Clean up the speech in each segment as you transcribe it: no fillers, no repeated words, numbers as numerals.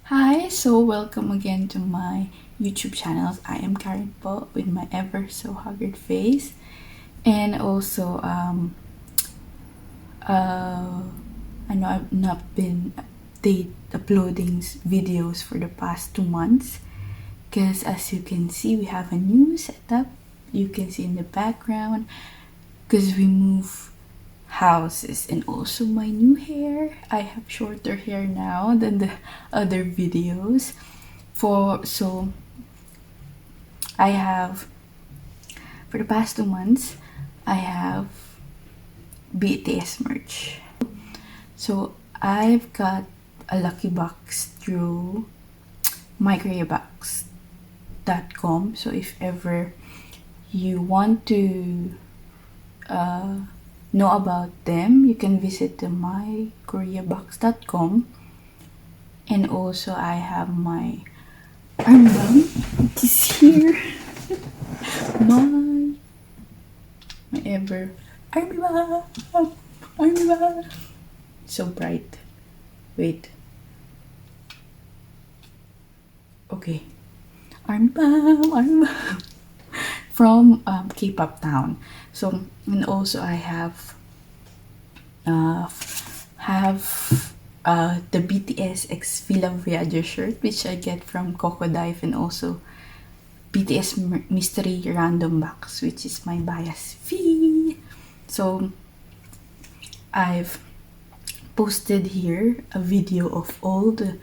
Hi, so welcome again to my YouTube channel. I am KARENPO with my ever so haggard face, and also I know I've not been uploading videos for the past 2 months because, as you can see, we have a new setup. You can see in the background because we move houses, and also my new hair. I have shorter hair now than the other videos. So I have, for the past 2 months, I have BTS merch. So I've got a lucky box through mykoreabox.com. So if ever you want to know about them, you can visit the mykoreabox.com. And also I have my armband, which is here. my ever armband. So bright. Wait. Okay. Armband. From K-pop town. So, and also I have the BTS X Villa Voyager shirt, which I get from Coco Dive, and also BTS Mystery Random Box, which is my bias fee. So I've posted here a video of all the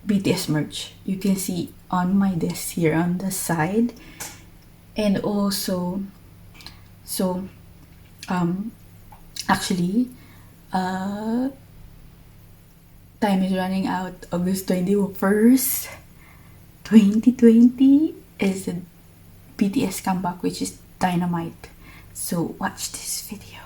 BTS merch. You can see on my desk here on the side. And also, so actually, time is running out. August 21st, 2020 is the BTS comeback, which is DYNAMITE. So watch this video.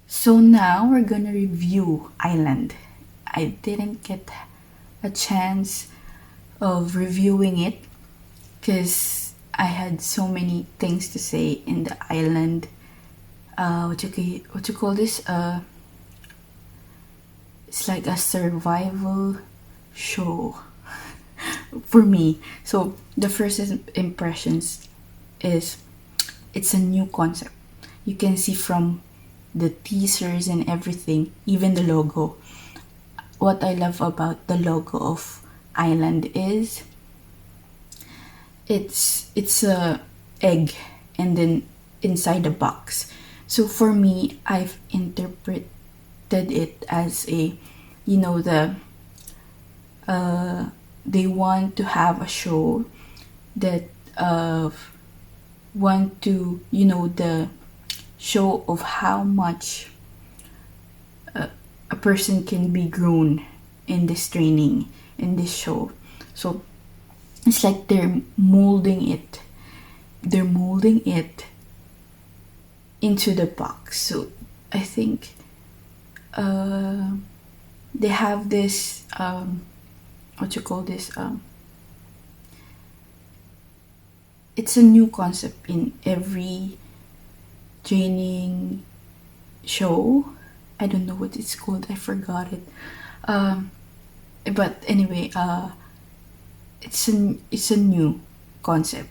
So now we're gonna review ILAND. I didn't get a chance of reviewing it because I had so many things to say in the ILAND. What you call this? It's like a survival show for me. So the first impressions is it's a new concept. You can see from the teasers and everything, even the logo. What I love about the logo of ILAND is it's a egg and then inside the box. So for me, I've interpreted it as a, they want to have a show that want to, the show of how much a person can be grown in this training, in this show. So it's like they're molding it into the box. So I think they have this it's a new concept in every training show. I don't know what it's called, I forgot it. But anyway, it's a new concept,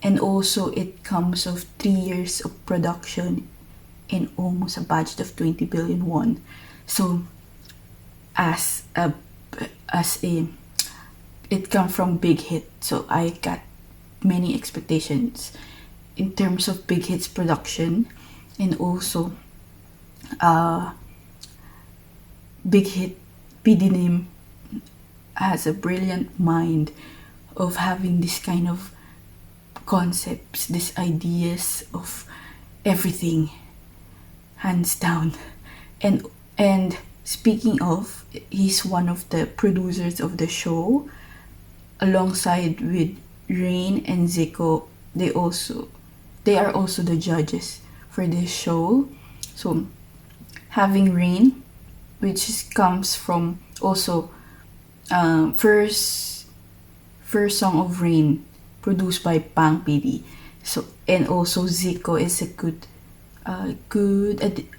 and also it comes of 3 years of production and almost a budget of 20 billion won. So as a it come from big hit, so I got many expectations in terms of big hits production, and also big hit PDNIM has a brilliant mind of having this kind of concepts, these ideas of everything, hands down. And speaking of, he's one of the producers of the show, alongside with Rain and Zico. They are also the judges for this show. So having Rain, which comes from also first song of Rain, produced by Pang PD. So, and also Zico is a good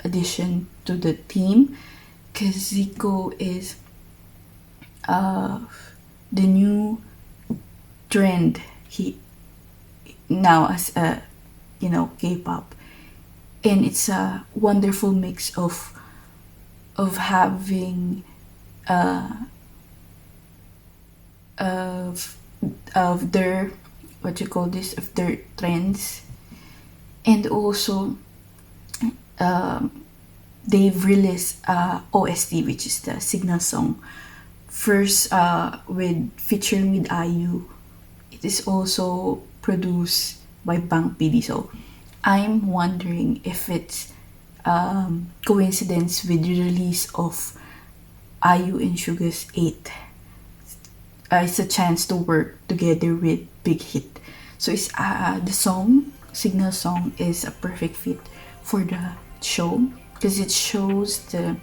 addition to the team, because Zico is the new trend he now as a K-pop, and it's a wonderful mix of having of their of their trends, and also they've released OST, which is the signal song, first with featuring with IU. It is also produced by Bang PD. So I'm wondering if it's coincidence with the release of IU and Sugar's 8. It's a chance to work together with Big Hit. So it's the song, signal song, is a perfect fit for the show, because it shows the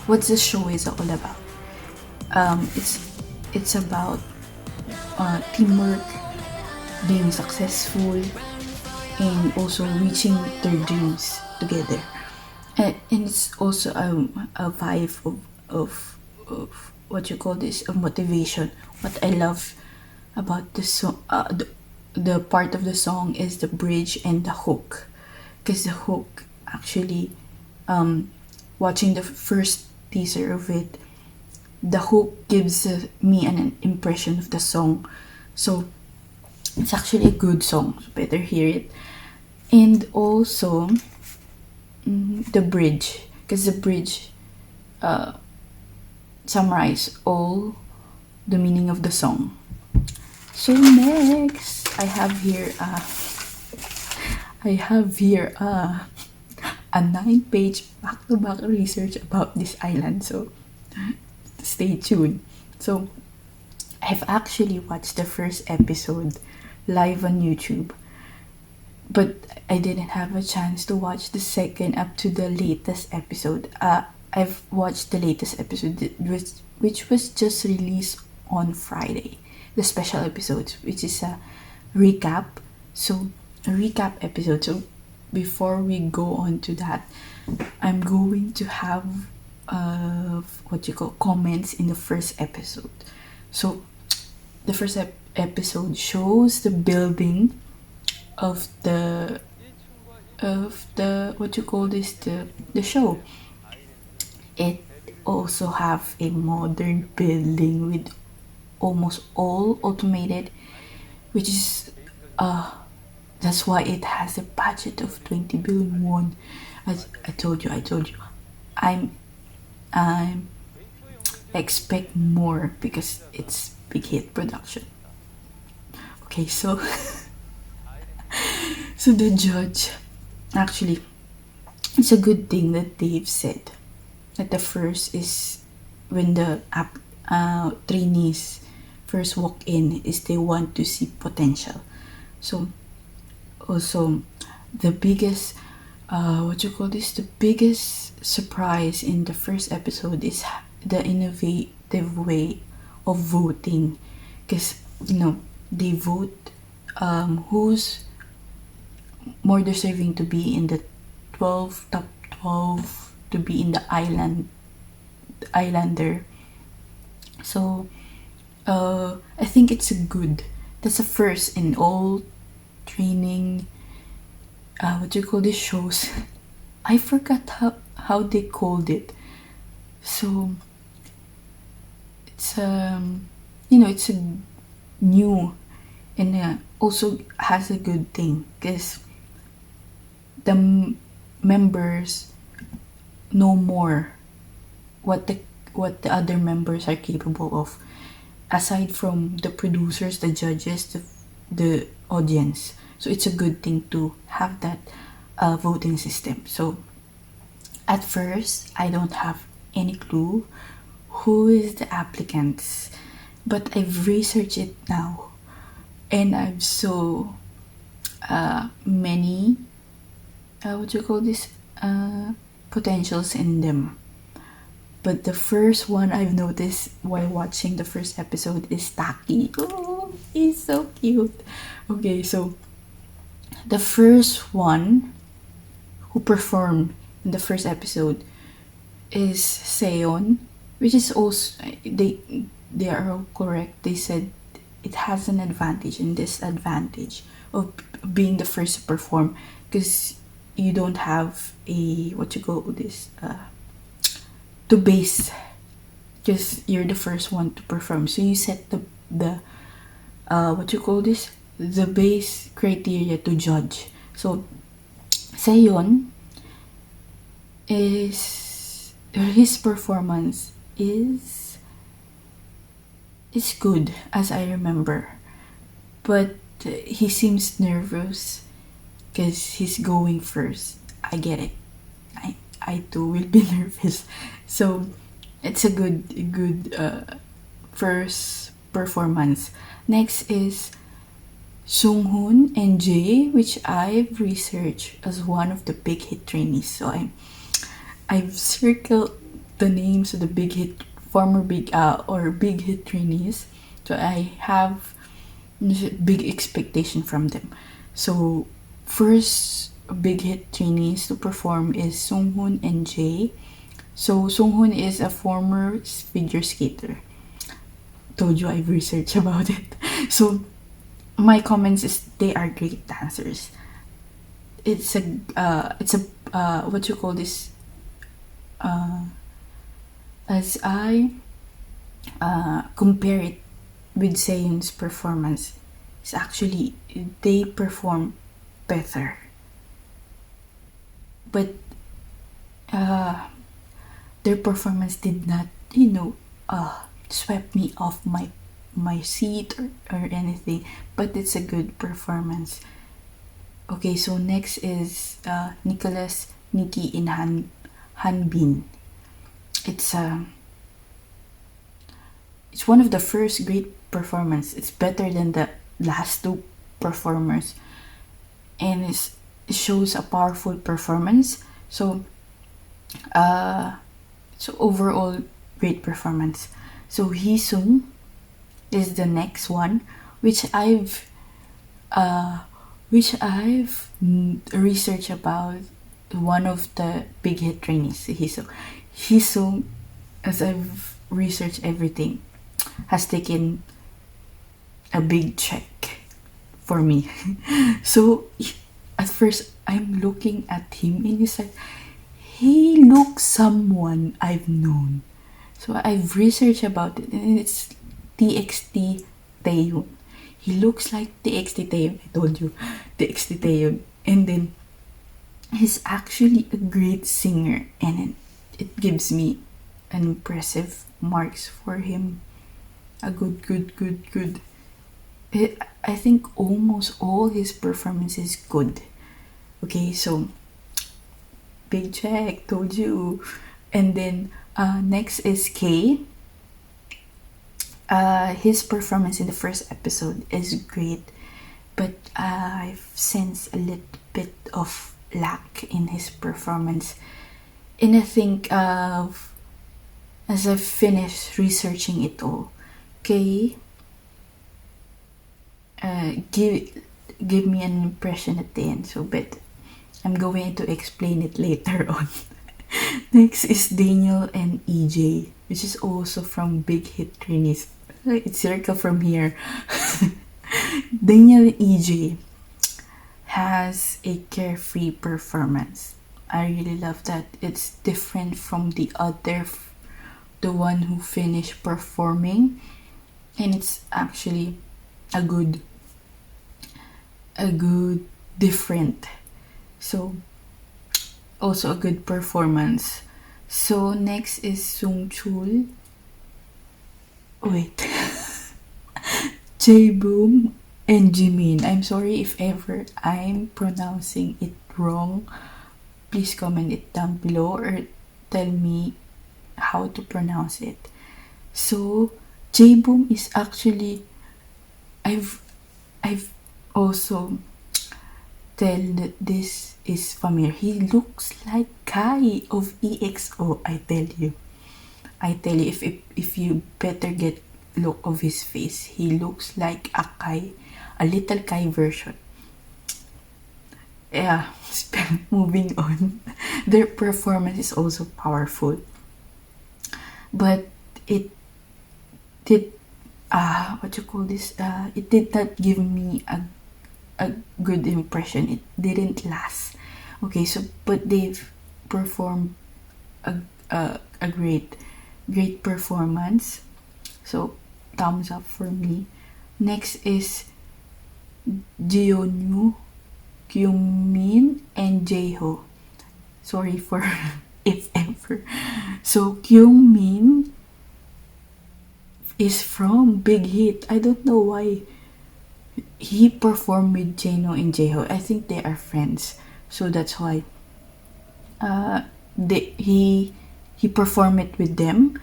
what the show is all about. It's about teamwork, being successful, and also reaching their dreams together. And it's also a vibe of of motivation. What I love about the song, the part of the song, is the bridge and the hook, because the hook actually, watching the first teaser of it, the hook gives me an impression of the song. So it's actually a good song, so better hear it. And also the bridge, because the bridge summarize all the meaning of the song. So next, I have here a 9-page back-to-back research about this island. So stay tuned. So I've actually watched the first episode live on YouTube, but I didn't have a chance to watch the second up to the latest episode. I've watched the latest episode, which was just released on Friday, the special episodes, which is a recap. So a recap episode. So before we go on to that, I'm going to have comments in the first episode. So the first episode shows the building of the the show. It also have a modern building with almost all automated, which is that's why it has a budget of 20 billion won. I told you I'm expect more because it's big hit production. Okay, so so the judge, actually, it's a good thing that they've said that the first is when the trainees first walk in, is they want to see potential. So also the biggest the biggest surprise in the first episode is the innovative way of voting, because they vote who's more deserving to be in the top 12 to be in the islander. So I think it's a good. That's a first in all training. What do you call these shows? I forgot how they called it. So it's it's a new, and also has a good thing because the members know more what the other members are capable of, aside from the producers, the judges, the audience. So it's a good thing to have that voting system. So at first, I don't have any clue who is the applicants, but I've researched it now, and I've saw many what do you call this potentials in them. But the first one I've noticed while watching the first episode is Taki. Oh, he's so cute. Okay, so the first one who performed in the first episode is Seon, which is also they are all correct. They said it has an advantage and disadvantage of being the first to perform, because you don't have a what you call this to base, because you're the first one to perform. So you set the what you call this the base criteria to judge. So Seon is his performance is good as I remember, but he seems nervous because he's going first. I get it. I too will be nervous. So it's a good first performance. Next is Sunghoon and Jae, which I've researched as one of the big hit trainees. So I've circled the names of the big hit former big big hit trainees. So I have big expectation from them. So first big hit trainees to perform is Sunghoon and Jae. So Sunghoon is a former figure skater. Told you I've researched about it. So my comments is they are great dancers. It's a what you call this as I compare it with Seon's performance, it's actually they perform better, but their performance did not swept me off my seat or anything, but it's a good performance. Okay, so next is Nicholas Nikki in Hanbin. It's one of the first great performance. It's better than the last two performers, and it shows a powerful performance. So overall great performance. So Heesung is the next one, which I've researched about, one of the big hit trainees. Heesung, as I've researched everything, has taken a big check for me. So at first I'm looking at him and it's like he looks someone I've known. So I've researched about it, and it's TXT Taeyoon. He looks like TXT Taeyoon. I told you, TXT Taeyoon. And then he's actually a great singer, and it gives me an impressive marks for him. A good. I think almost all his performance is good. Okay, so big check, told you. And then next is K. His performance in the first episode is great, but I've sensed a little bit of lack in his performance. And I think as I've finished researching it all, K give me an impression at the end. So, but I'm going to explain it later on. Next is Daniel and EJ, which is also from Big Hit Trainees. It's circle from here. Daniel and EJ has a carefree performance. I really love that. It's different from the one who finished performing, and it's actually a good different. So also a good performance. So next is Sung Chul. Wait. J-Boom and Jimin. I'm sorry if ever I'm pronouncing it wrong. Please comment it down below or tell me how to pronounce it. So J-Boom is actually I've also tell that this is familiar. He looks like Kai of EXO. I tell you, if you better get look of his face, he looks like a little Kai version. Yeah, moving on. Their performance is also powerful, but it did it did not give me a good impression. It didn't last. Okay, so but they've performed a great performance. So thumbs up for me. Next is Jeonwoo, Kyungmin, and Jaeho. Sorry for if ever. So Kyungmin is from Big Hit. I don't know why he performed with Jeno and Jaeho. I think they are friends, so that's why he performed it with them.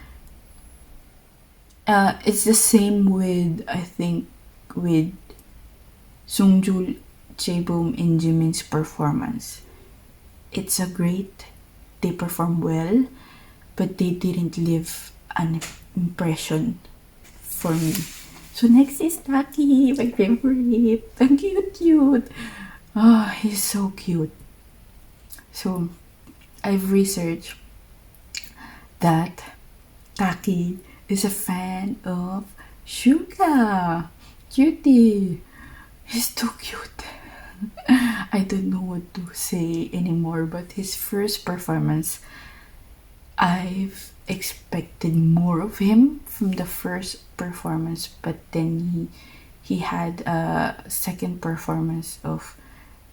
It's the same with, I think, with Sungjul, J-Boom, and Jimin's performance. It's a great. They perform well, but they didn't leave an impression for me. So next is Taki, my favorite. Ang cute. Oh, he's so cute. So I've researched that Taki is a fan of Suga. Cutie. He's too cute. I don't know what to say anymore, but his first performance, I've expected more of him from the first performance, but then he had a second performance of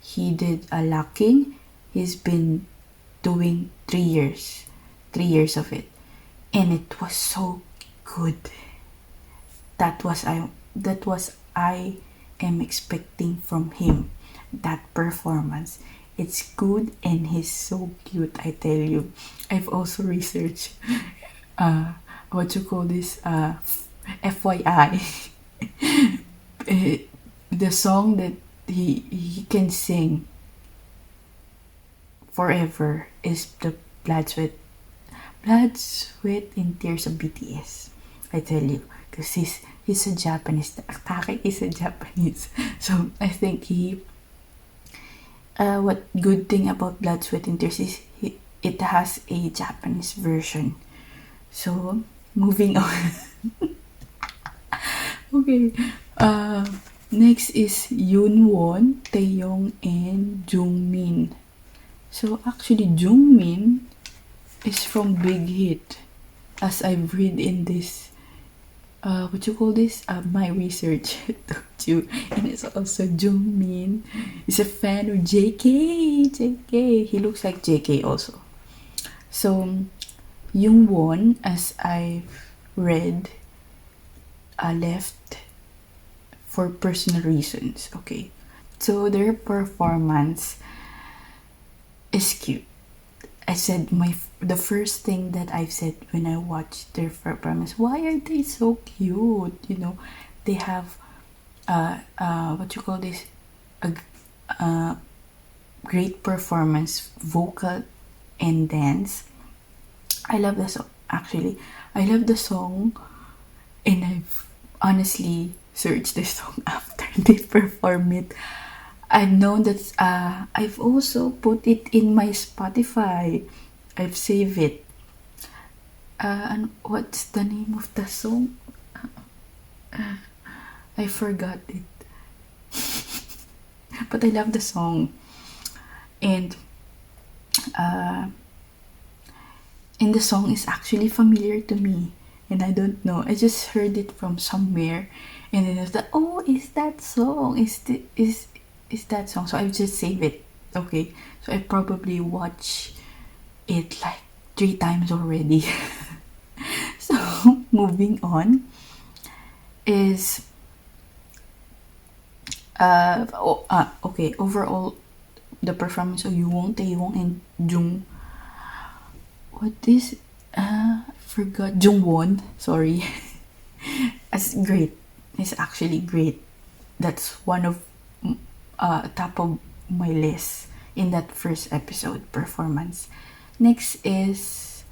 he did a locking. He's been doing 3 years of it, and it was so good. That was I am expecting from him, that performance. It's good and he's so cute, I tell you. I've also researched FYI. The song that he can sing forever is the Blood, Sweat and Tears of BTS. I tell you, because he's a Japanese. Taki is a Japanese. So I think what good thing about Blood, Sweat and Tears is it has a Japanese version. So moving on. Okay. Next is Yoonwon, Taeyong, and Jungmin. So actually Jungmin is from Big Hit, as I've read in this my research too. And it's also Jungmin is a fan of JK. He looks like JK also. So Yoonwon, as I've read, left for personal reasons. Okay, so their performance is cute. I said the first thing that I've said when I watched their performance, why are they so cute? You know, they have a great performance, vocal and dance. I love the song. Actually, I love the song, and I've honestly searched the song after they perform it. I've known that I've also put it in my Spotify. I've saved it. And what's the name of the song? I forgot it. But I love the song. And and the song is actually familiar to me. And I don't know. I just heard it from somewhere. And then I was like, oh, is that song? Is that song? So I just save it. Okay. So I probably watch it like 3 times already. So moving on is okay, overall the performance of Yuwon, Taewong, and Jung, what is forgot, Jungwon, sorry. It's great. It's actually great. That's one of top of my list in that first episode performance. Next is,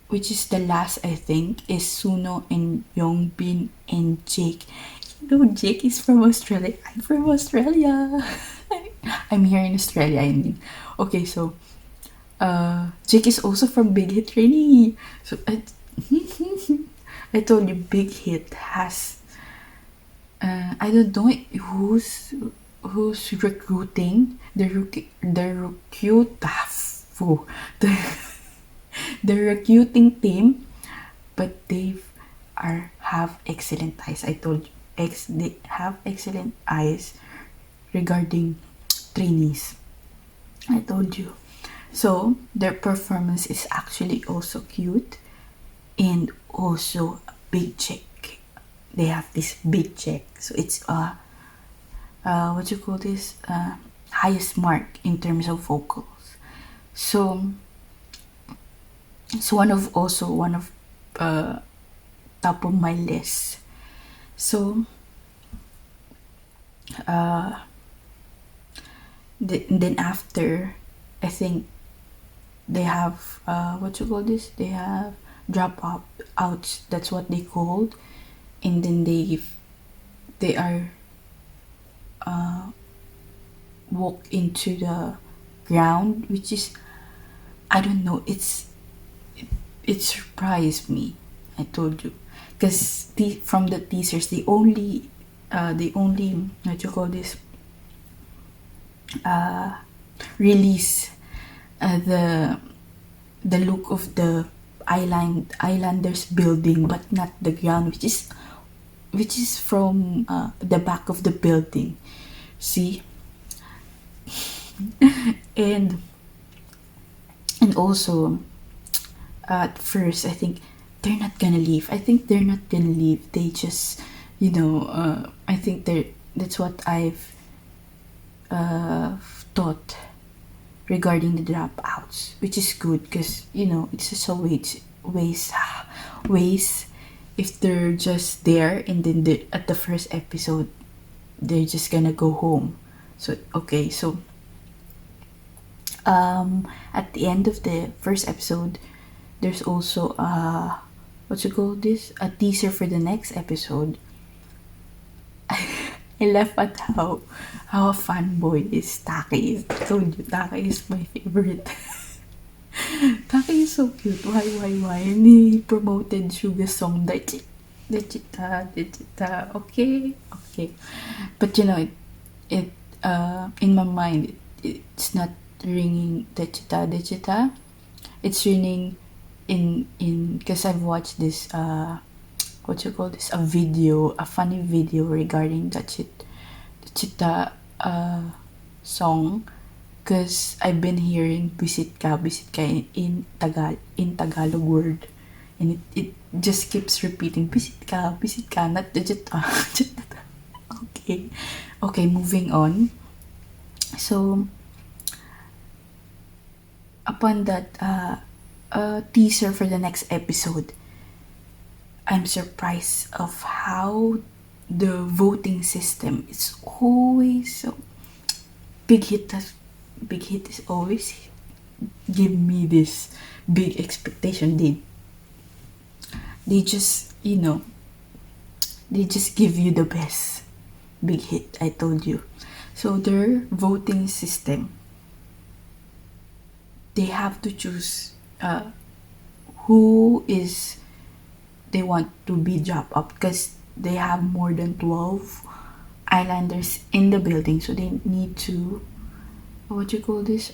which is the last I think, is Suno and Yongbin and Jake. You know, Jake is from Australia. I'm from Australia. I'm here in Australia, I mean. Okay, so Jake is also from Big Hit Trainee. So I told you Big Hit has I don't know who's recruiting the recruiting team, but they have excellent eyes. I told you, they have excellent eyes regarding trainees. I told you. So their performance is actually also cute and also a big check. They have this big check, so it's what you call this, highest mark in terms of vocals. So it's one of top of my list. So then after, I think they have what you call this, they have drop outs, that's what they called. And then they are walk into the ground, which is, I don't know, it surprised me. I told you, because from the teasers, they only what you call this, release the look of the islanders building, but not the ground, which is from the back of the building. See? and also at first I think they're not gonna leave. They just, I think that's what I've thought regarding the dropouts, which is good, because it's just a waste if they're just there and then at the first episode they're just gonna go home. So okay, so at the end of the first episode, there's also what you call this, a teaser for the next episode. I laugh at how a fanboy is Taki. I told you, Taki is my favorite. Taki is so cute. Why? And he promoted Suga's song, Dechita. Okay. But it in my mind, it's not ringing Dechita. It's ringing in because I've watched this what you call this, a funny video regarding the Chita song, because I've been hearing bisit ka in Tagalog word, and it just keeps repeating bisit ka, not the Chita. Okay, moving on. So upon that teaser for the next episode, I'm surprised of how the voting system is always so. Big Hit is always give me this big expectation. They just they just give you the best. Big Hit, I told you. So their voting system they have to choose who is they want to be dropped up, because they have more than 12 islanders in the building, so they need to what you call this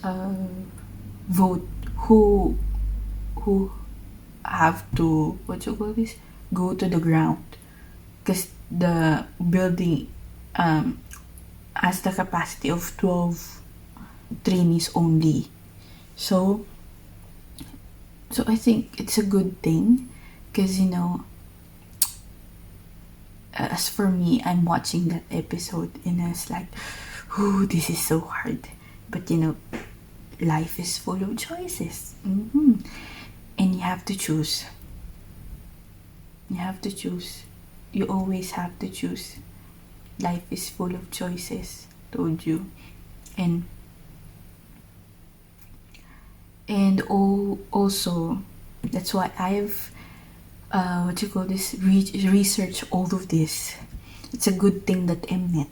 vote who have to what you call this go to the ground, because the building has the capacity of 12 trainees only. So I think it's a good thing, because as for me, I'm watching that episode and I was like, "Ooh, this is so hard." But life is full of choices, and you have to choose. You have to choose. You always have to choose. Life is full of choices. Told you, and also that's why I've research all of this. It's a good thing that Mnet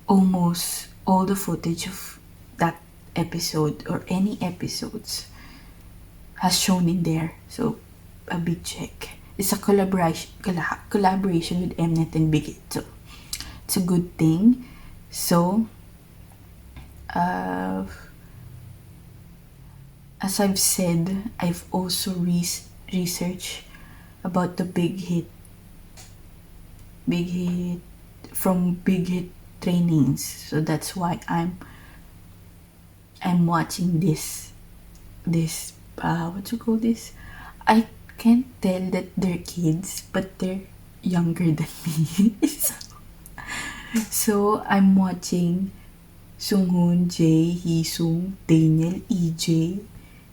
almost all the footage of that episode or any episodes has shown in there. So a big check. It's a collaboration with Mnet and Big Hit. So it's a good thing. So as I've said, I've also researched about the big hit from Big Hit trainings. So that's why I'm watching this what you call this? I can't tell that they're kids, but they're younger than me. So I'm watching Sunghoon, Jae, Heesung, Daniel, EJ,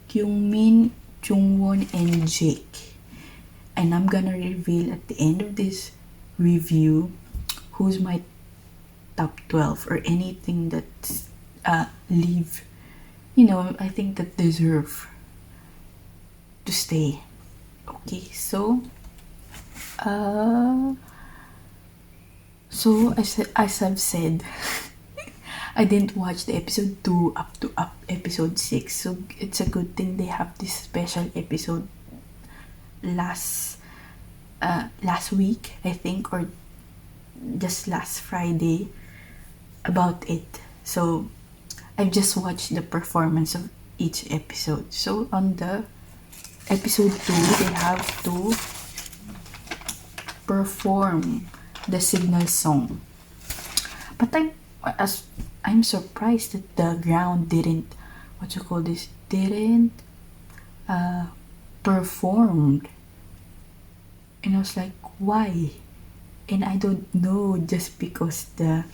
Kyungmin, Jungwon, and Jake. And I'm gonna reveal at the end of this review who's my top 12 or anything that's leave. I think that deserve to stay. Okay, so as I've said, I didn't watch the episode 2 up to episode 6, so it's a good thing they have this special episode last week, I think, or just last Friday about it. So I've just watched the performance of each episode. So on the episode 2, they have to perform the signal song. But I'm surprised that the ground didn't performed. And I was like, why? And I don't know, just because the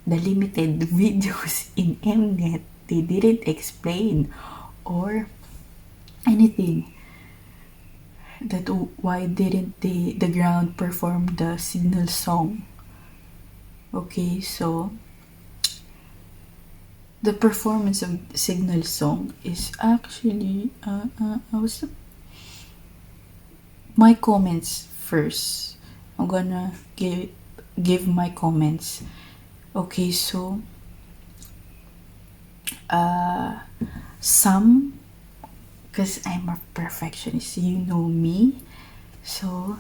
limited videos in Mnet, they didn't explain or anything that why didn't the ground perform the signal song. Okay, so the performance of the signal song is actually my comments first. I'm gonna give my comments. Okay, so some, because I'm a perfectionist, you know me, so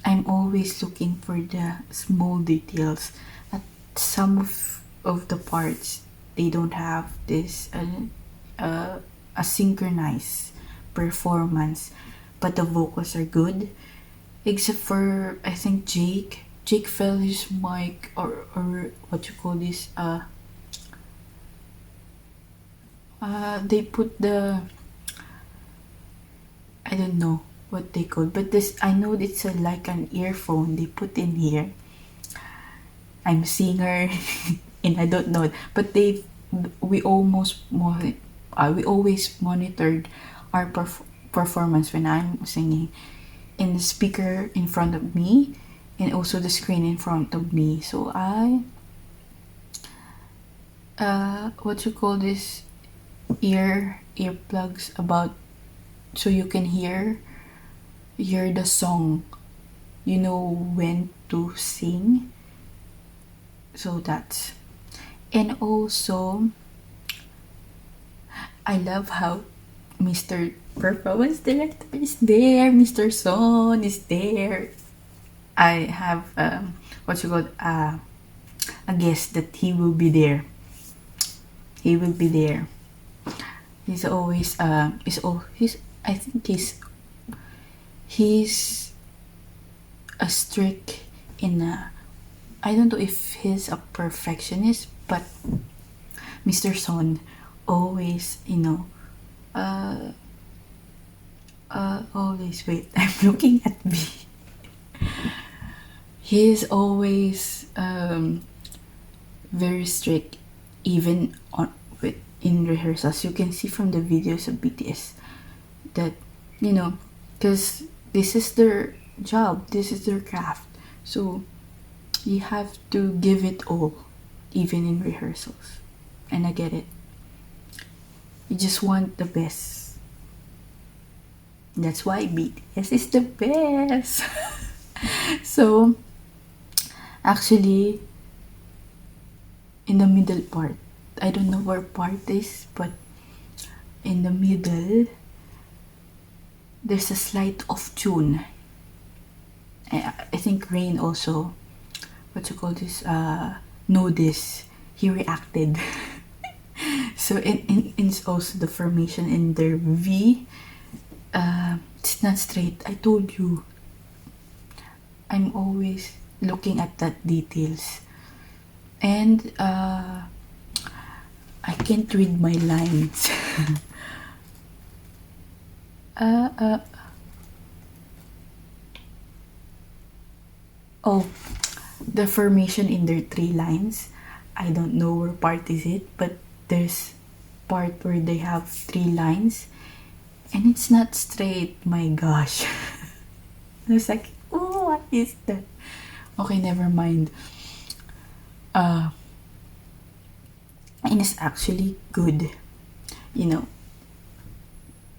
I'm always looking for the small details. At some of the parts, they don't have this a synchronized performance, but the vocals are good, except for I think Jake fell his mic, or what you call this, they put the, I don't know what they call, but this, I know it's like an earphone they put in here. I'm a singer and I don't know it, but we always monitored our performance when I'm singing, in the speaker in front of me and also the screen in front of me. So I what you call this, earplugs about, so you can hear the song, when to sing. So that's, and also I love how Mr. Performance Director is there, Mr. Son is there. I have what you call a guess that he will be there. He will be there. He's always I think he's a strict in a, I don't know if he's a perfectionist, but Mr. Son always, always, wait, I'm looking at me. He is always very strict, even in rehearsals. You can see from the videos of BTS that, because this is their job, this is their craft. So you have to give it all, even in rehearsals. And I get it. You just want the best. That's why BTS is the best. So, actually, in the middle part, I don't know where part is, but in the middle, there's a slight off tune. I think Rain also, know this. He reacted. So it's also the formation in their V. It's not straight. I told you. I'm always looking at that details. And I can't read my lines. Oh, the formation in their 3 lines. I don't know where part is it, but there's part where they have 3 lines and it's not straight. My gosh. I was like, oh, what is that? Okay, never mind. And it's actually good.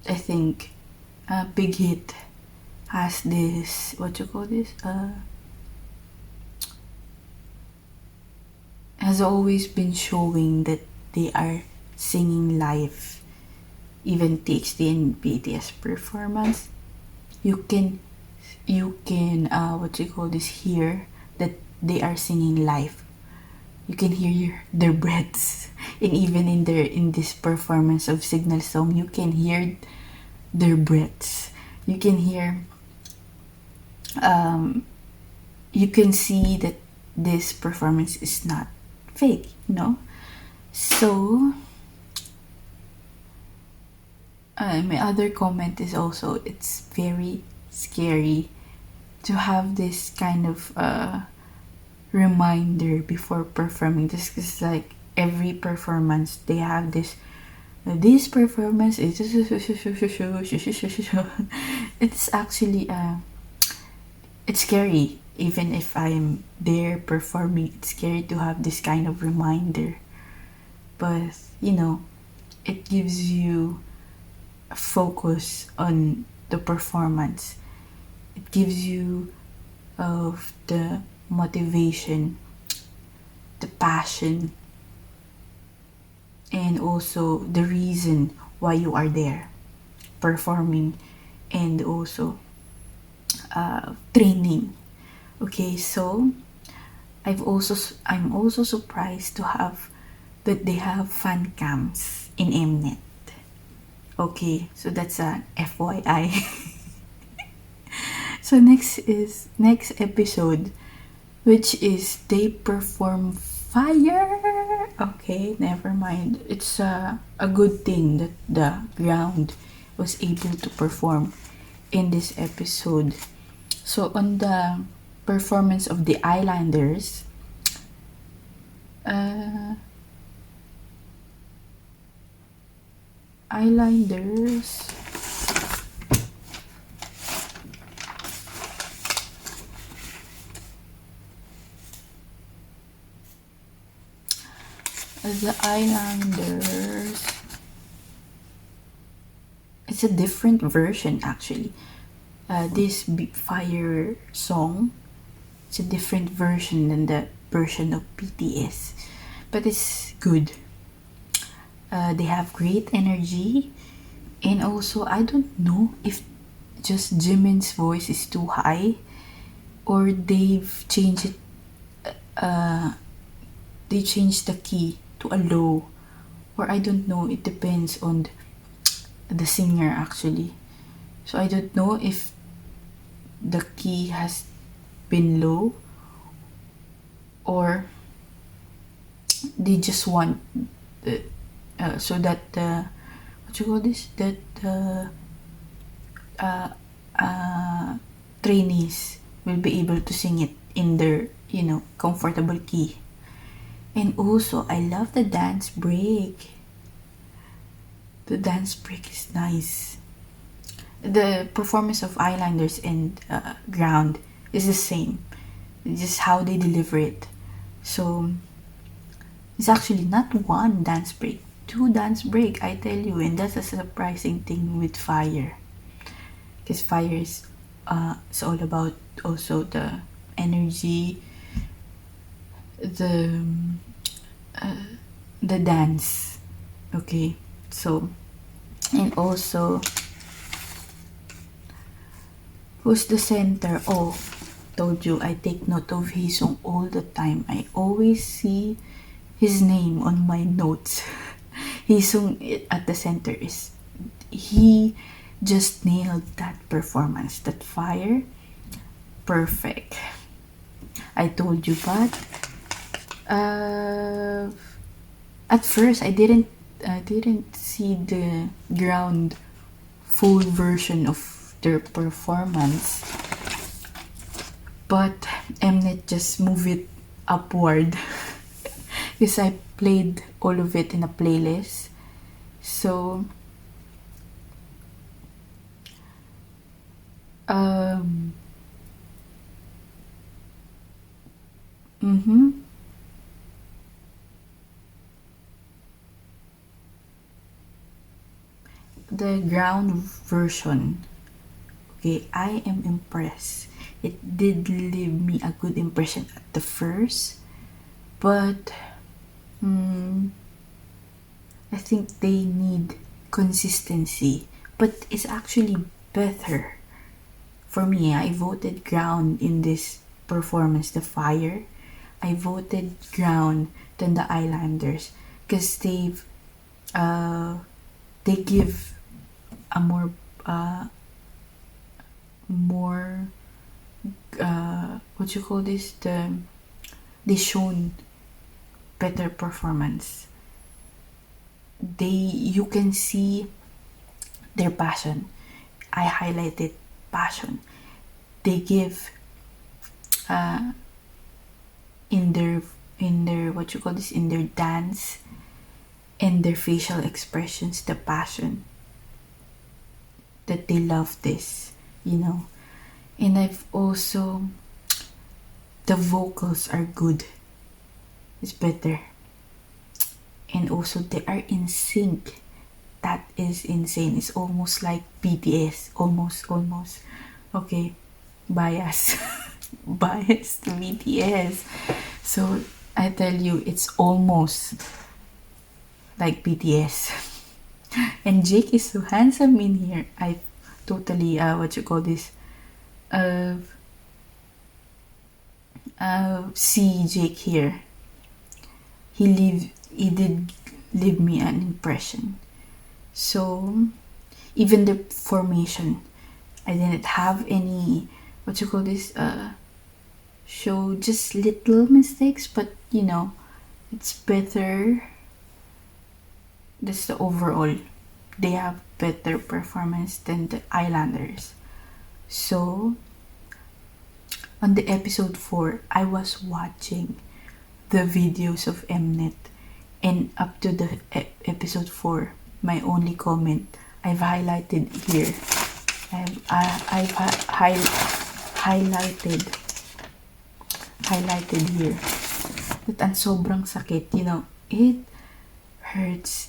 I think Big Hit has this, has always been showing that they are singing live. Even TXT and BTS performance, you can hear that they are singing live. You can hear their breaths, and even in this performance of Signal Song, you can hear their breaths. You can hear you can see that this performance is not fake, So my other comment is also, it's very scary to have this kind of reminder before performing. This is like every performance they have this performance is it's actually it's scary. Even if I'm there performing, it's scary to have this kind of reminder, but it gives you a focus on the performance. It gives you of the motivation, the passion, and also the reason why you are there performing, and also training. Okay, so I'm also surprised to have that they have fan cams in Mnet. Okay, so that's a FYI. So next episode, which is they perform fire. Okay, never mind. It's a good thing that the ground was able to perform in this episode. So on the performance of the Islanders, it's a different version actually. This fire song, it's a different version than the version of BTS, but it's good. They have great energy, and also I don't know if just Jimin's voice is too high or they've changed it. They changed the key to a low, or I don't know. It depends on the singer actually. So I don't know if the key has been low or they just want so that what you call this, that trainees will be able to sing it in their comfortable key. And also I love the dance break. The dance break is nice. The performance of Islanders and Ground is the same, just how they deliver it. So it's actually not one dance break, two dance break, I tell you. And that's a surprising thing with Fire, because Fire is it's all about also the energy, the dance. Okay, so, and also who's the center? Oh, told you I take note of Hisung all the time. I always see his name on my notes. Hisung at the center, is he just nailed that performance, that Fire, perfect. I told you, but at first I didn't see the Ground full version of their performance, but Mnet just move it upward because I played all of it in a playlist. So the Ground version, okay, I am impressed. It did leave me a good impression at the first, but I think they need consistency. But it's actually better for me. I voted Ground in this performance, the Fire. I voted Ground than the Islanders, because they give a more what you call this, they shown better performance. You can see their passion. I highlighted passion. They give in their what you call this, in their dance and their facial expressions, the passion that they love this, And I've also, the vocals are good. It's better. And also they are in sync. That is insane. It's almost like BTS. Almost. Okay. Bias. Bias to BTS. So I tell you, it's almost like BTS. And Jake is so handsome in here. I totally what you call this, see Jake here. He did leave me an impression. So even the formation, I didn't have any what you call this, show just little mistakes, but it's better. That's the overall. They have better performance than the Islanders. So on the episode 4, I was watching the videos of Mnet, and up to the episode 4, my only comment I've highlighted here. I've highlighted here that ang sobrang sakit, it hurts.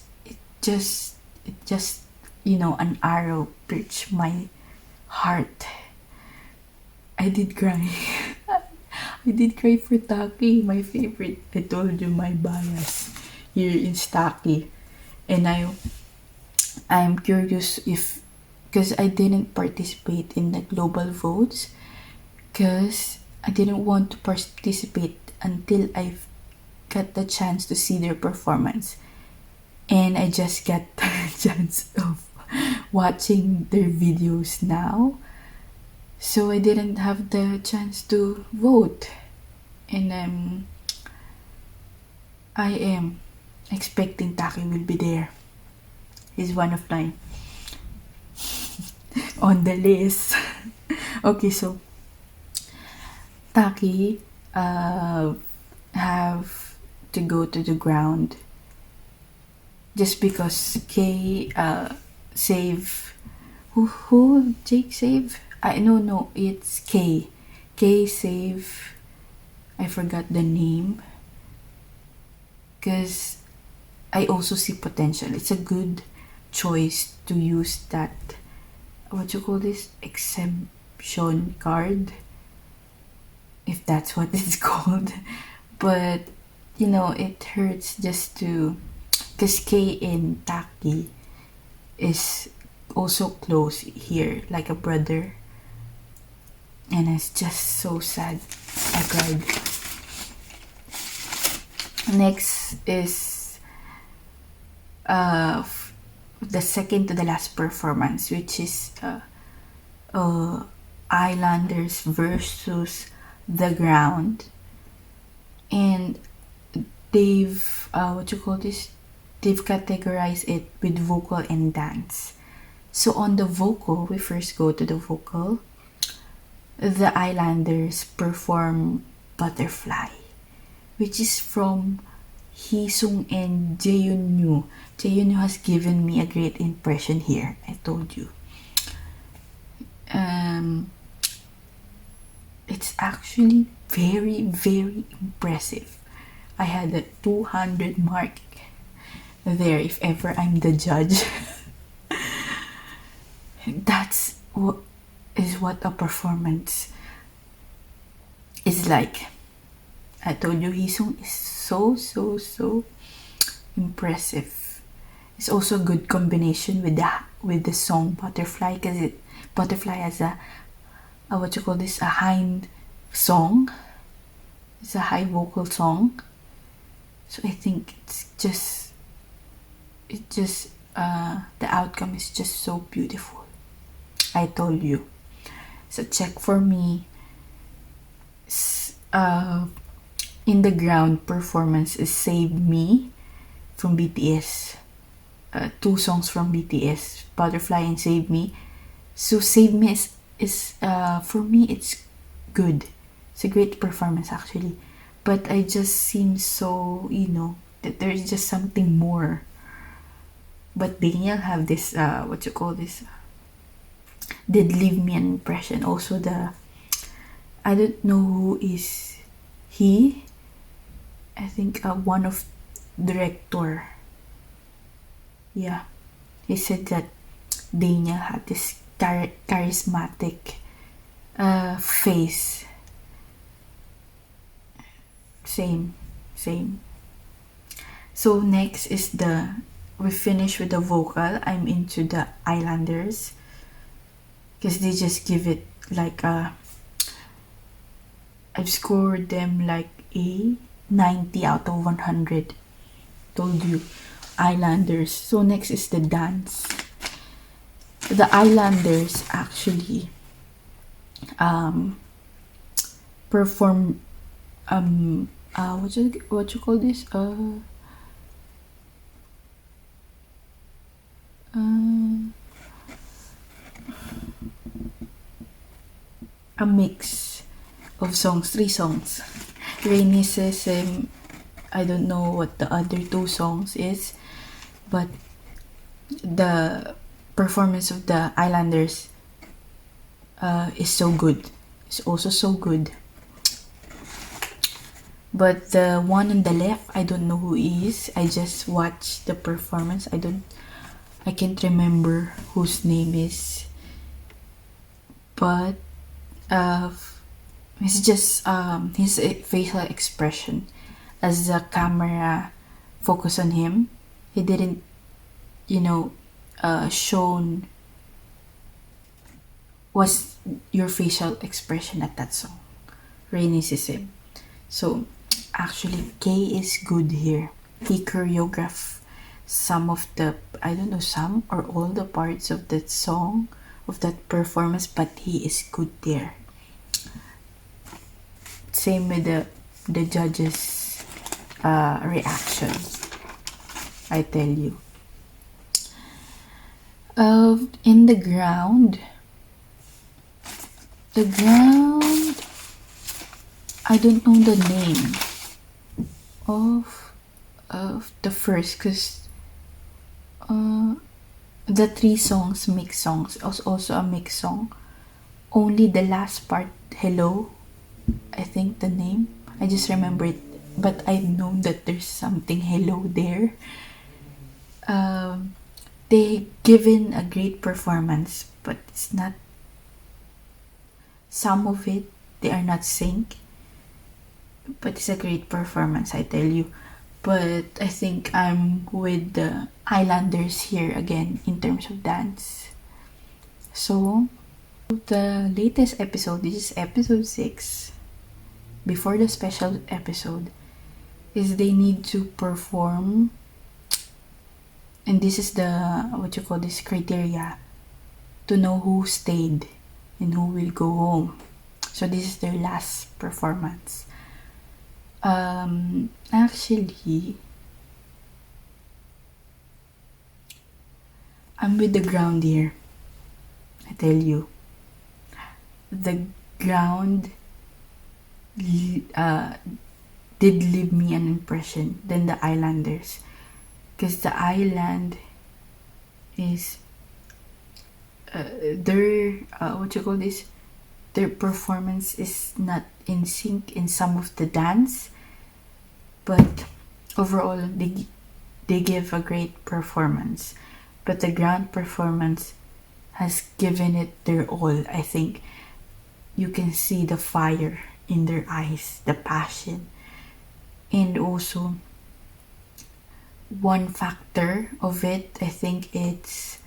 It just an arrow pierced my heart. I did cry. I did cry for Taki, my favorite. I told you my bias here in Taki. And I'm curious if, because I didn't participate in the global votes, because I didn't want to participate until I got the chance to see their performance. And I just got the chance of watching their videos now. So I didn't have the chance to vote. And I am expecting Taki will be there. He's one of mine on the list. Okay, so Taki have to go to the ground just because Kay save who Jake save? No, it's Kay. Kay save, I forgot the name, because I also see potential. It's a good choice to use that, what you call this, exemption card, if that's what it's called. But it hurts just to, because Kay and Taki is also close here, like a brother, and it's just so sad. I cried. Next is the second to the last performance, which is Islanders versus the ground. And they've they've categorized it with vocal and dance. So on the vocal, we first go to the vocal. The Islanders perform Butterfly, which is from Hisung and Jaehyun. Jaehyun has given me a great impression here, I told you. It's actually very, very impressive. I had a 200 mark there if ever I'm the judge. That's what a performance is like. I told you, Hisung is so impressive. It's also a good combination with the song Butterfly, because Butterfly has a high song. It's a high vocal song. So I think the outcome is just so beautiful. I told you. So check for me. In the ground performance is Save Me from BTS. 2 songs from BTS, Butterfly and Save Me. So Save Me is for me, it's good. It's a great performance actually. But I just seem so, that there's just something more. But Daniel have this, did leave me an impression. Also I don't know who is he. I think one of director. Yeah. He said that Daniel had this charismatic face. Same. So next is we finish with the vocal. I'm into the Islanders, because they just give it like I've scored them like a 90 out of 100. Told you, Islanders. So next is the dance. The Islanders actually perform what you call this, a mix of songs, 3 songs. Rainy Sesame, I don't know what the other 2 songs is, but the performance of the Islanders is so good. It's also so good. But the one on the left, I don't know who he is. I just watched the performance. I can't remember whose name is. But it's just his facial expression as the camera focused on him. He didn't shown was your facial expression at that song, Rainy Season. So actually, Kay is good here. He choreographed some of the, I don't know, some or all the parts of that song, of that performance, but he is good there. Same with the judges' reaction, I tell you. In the ground, I don't know the name of the first, because the 3 songs, mixed songs, was also a mixed song. Only the last part, Hello, I think the name, I just remember it, but I know that there's something hello there. They given a great performance, but it's not, some of it, they are not sync, but it's a great performance, I tell you. But I think I'm with the Islanders here again in terms of dance. So the latest episode, this is episode 6, before the special episode, is they need to perform, and this is the criteria to know who stayed and who will go home. So this is their last performance. Actually, I'm with the ground here, I tell you. The ground did leave me an impression than the Islanders, because the Island is their performance is not in sync in some of the dance, but overall they give a great performance. But the ground performance has given it their all. I think you can see the fire in their eyes, the passion. And also, one factor of it, I think it's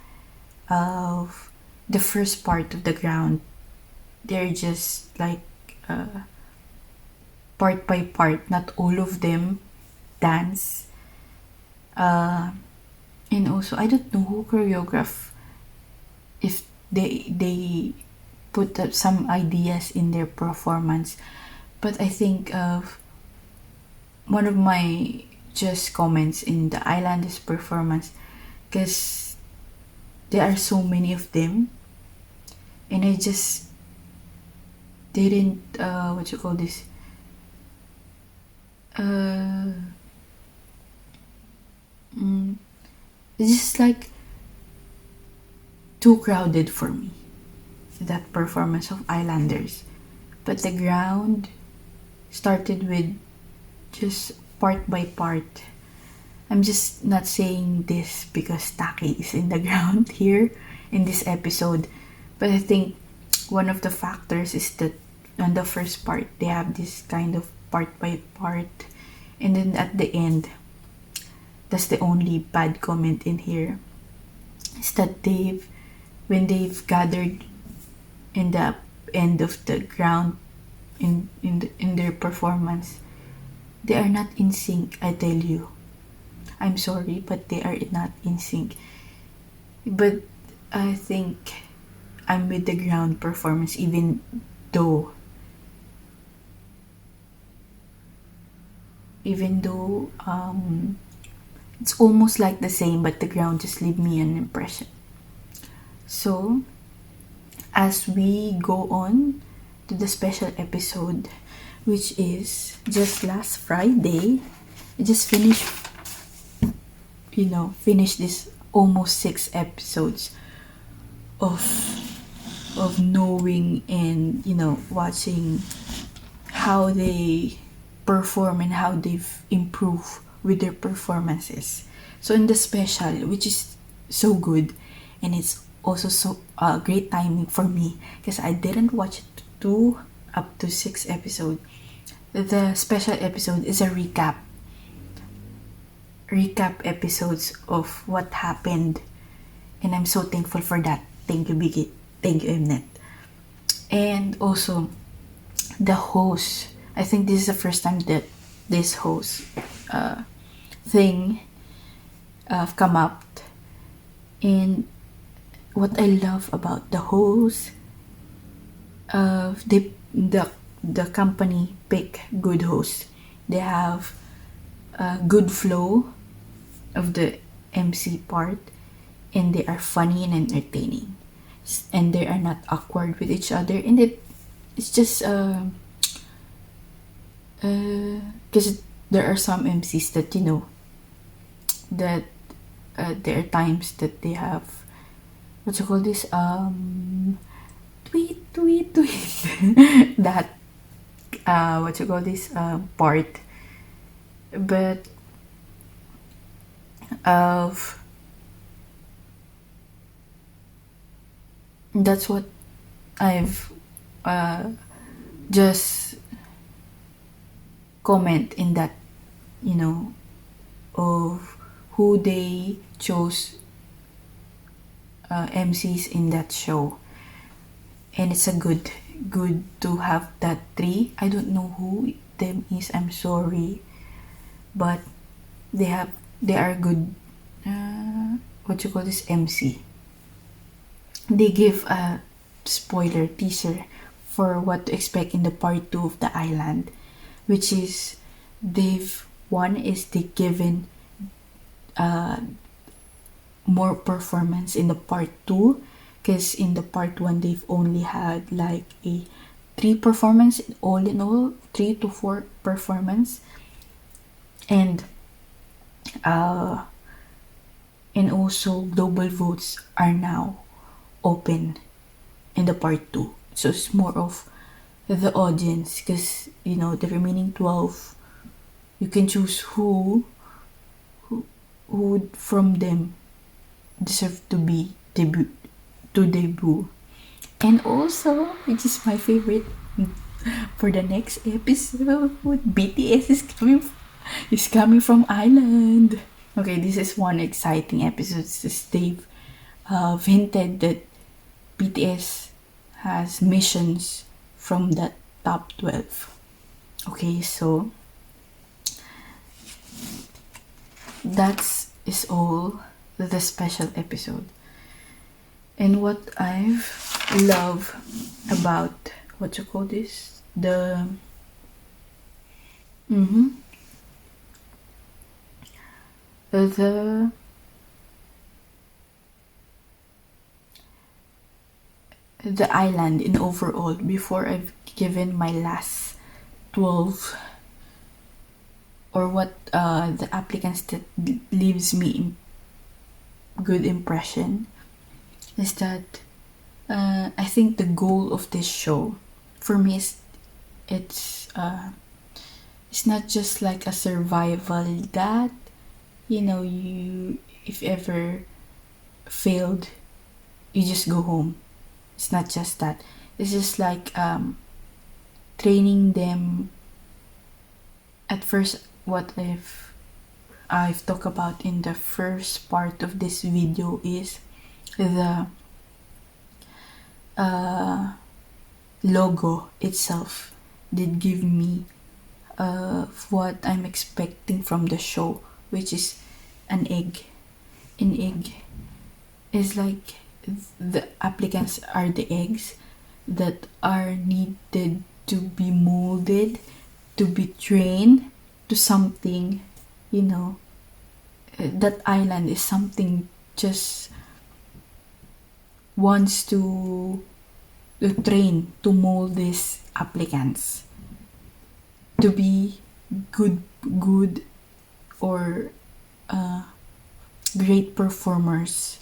of the first part of the ground. They're just like part by part, not all of them dance. And also, I don't know who choreographed, if they put up some ideas in their performance, but I think of one of my just comments in the Islanders performance, because there are so many of them, and I just didn't it's just like too crowded for me, that performance of Islanders. But the ground started with just part by part. I'm just not saying this because Taki is in the ground here in this episode, but I think one of the factors is that on the first part they have this kind of part by part, and then at the end, that's the only bad comment in here, is that when they've gathered in the end of the ground in their performance, they are not in sync, I tell you. I'm sorry, but they are not in sync. But I think I'm with the ground performance, even though it's almost like the same, but the ground just leave me an impression. So as we go on to the special episode, which is just last Friday, I just finished this almost 6 episodes of knowing and watching how they perform and how they've improved with their performances. So in the special, which is so good, and it's also so great timing for me because I didn't watch it up to 6 episodes. The special episode is a recap recap episodes of what happened, and I'm so thankful for that. Thank you, Biggie. Thank you, Mnet. And also the host. I think this is the first time that this host thing come up. And what I love about the host, the company pick good hosts. They have a good flow of the MC part, and they are funny and entertaining, and they are not awkward with each other, and it's just because there are some MCs that that there are times that they have, what you call this, tweet that what you call this part, but of that's what I've just comment in that, of who they chose MCs in that show. And it's a good to have that three. I don't know who them is, I'm sorry, but they are good, what you call this, MC. They give a spoiler teaser for what to expect in the part 2 of the island, which is they've given more performance in the part 2, because in the part 1 they've only had like a 3 performance, all in all 3 to 4 performance, and also global votes are now open in the part 2, so it's more of the audience, because the remaining 12, you can choose who from them deserve to debut. And also, which is my favorite, for the next episode, BTS is coming from ILAND. Okay, this is one exciting episode, since they've hinted that BTS has missions from the top 12. Okay, so is all the special episode. And what I've loved about, what you call this, the island in overall, before I've given my last 12, or what the applicants that leaves me in good impression, is that I think the goal of this show for me is it's not just like a survival that you, if ever failed, you just go home. It's not just that. It's just like training them. At first, what I've talked about in the first part of this video is the logo itself did give me what I'm expecting from the show, which is an egg. An egg is like, the applicants are the eggs that are needed to be molded, to be trained to something, that island is something just wants to train, to mold these applicants to be good or great performers.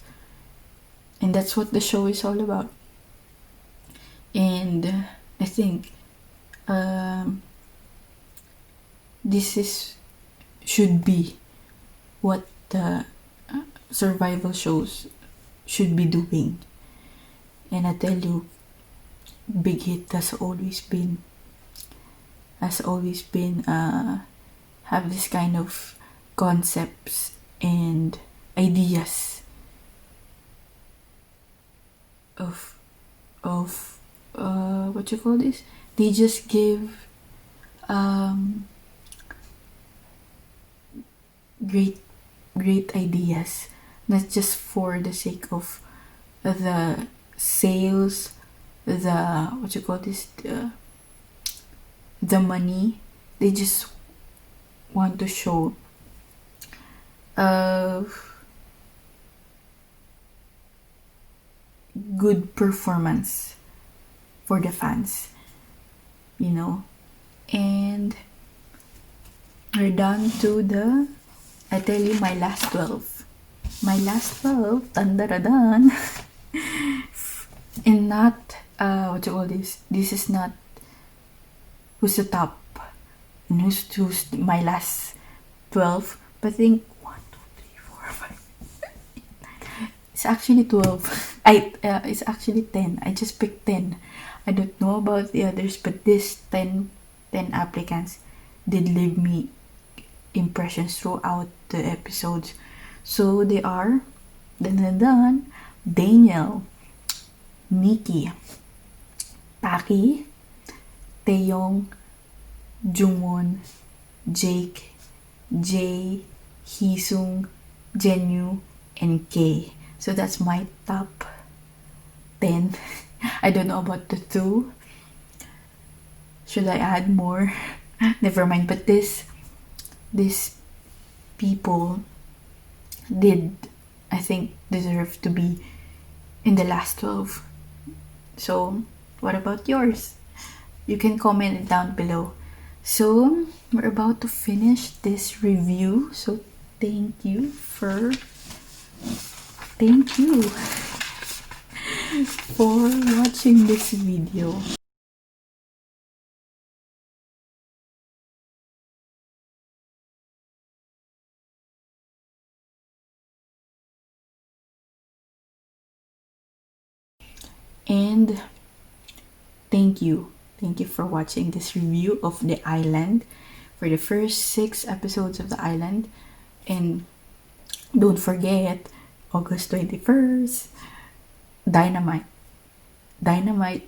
And that's what the show is all about. And I think this should be what the survival shows should be doing. And I tell you, Big Hit has always been have this kind of concepts and ideas of what you call this? They just give great ideas, not just for the sake of the sales, the what you call this, the money. They just want to show good performance for the fans, you know. And we're down to the, I tell you, my last 12. My last 12, dun. And not, what you call this? This is not who's the top and who's my last 12. But I think 1, 2, 3, 4, 5. It's actually 12. It's actually 10. I just picked 10. I don't know about the others, but this 10 applicants did leave me impressions throughout the episodes. So they are Daniel, Nikki, Taki, Taeyong, Jungwon, Jake, Jay, Heesung, Jenyu, and K. So that's my top 10. I don't know about the 2. Should I add more? Never mind. But these people did, I think, deserve to be in the last 12. So what about yours? You can comment it down below. So we're about to finish this review. So thank you for watching this video. And thank you for watching this review of the Island, for the first 6 episodes of the Island. And don't forget, August 21st, Dynamite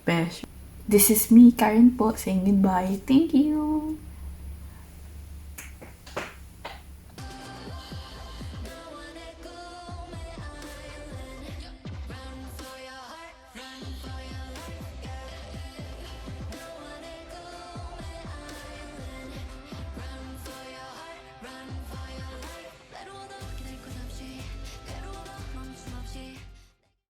Besh. This is me, KARENPO, saying goodbye. Thank you.